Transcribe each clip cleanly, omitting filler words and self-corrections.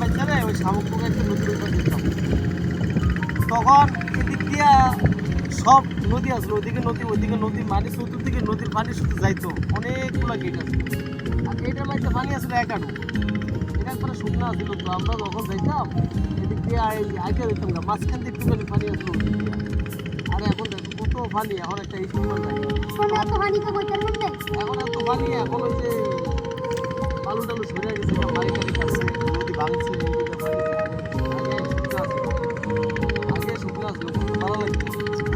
মাইচারে ওই শামুক পোকা একটা নদীর উপর দিতাম। তখন এদিক দিয়া সব নদী আসলো, ওইদিকে নদী ওইদিকে নদী, মানে চতুর্দিকে নদীর পানি শুধু যাইতো, অনেকগুলো গেট আছে। আর গেটের মধ্যে পানি আসলে এক আটু, এটা একবারে শুকনো আসছিল। তো আমরা যখন যাইতাম এদিক দিয়ে আইতে যেতাম না, মাঝখান দিয়ে একটুখানি পানি আসলো ওদিক দিয়ে। আর এখন দেখো কত পানি, এখন একটা এই সুন্দর জায়গা। এখন এত পানি, এখন ওই যে বালু টালু সরে গেছে, বাড়ি টাড়ি কাটছে, নদী ভাঙছে, নদীতে পানি আগে শুকনো আসলো, কত ভালো লাগতো।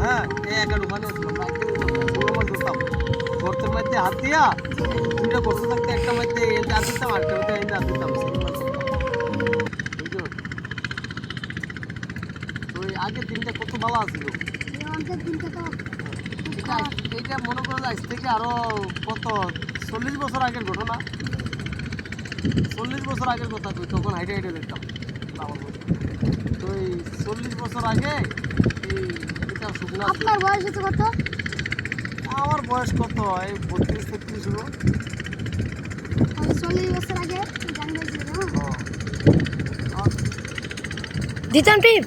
হ্যাঁ, এই একাডু পানি আসলো, বাইকে ছোটো মাছ ধরতাম গর্তের মধ্যে হাত দিয়া, দুইটা গর্ত থাকতে একটা মধ্যে এনে হাত দিতাম, আরেকটা মধ্যে এনে হাত দিতাম, সেই মাছ ধরতাম। বুঝছো? তো এই আগের দিনটা কত ভালো আসলো। এইটা মনে করো আজ থেকে আরো কত 40 বছর আগের ঘটনা। 40 বছর আগের কথা কই, তখন হাইটে হাইটে দেখতাম বাবার বয়স। তো এই 40 বছর আগে এই এটা শুকনা। আপনার বয়স হচ্ছে কত? আমার বয়স কত, এই 32-33 হলো। 40 বছর আগে জানবেন। হ্যাঁ। দিতাম টিপ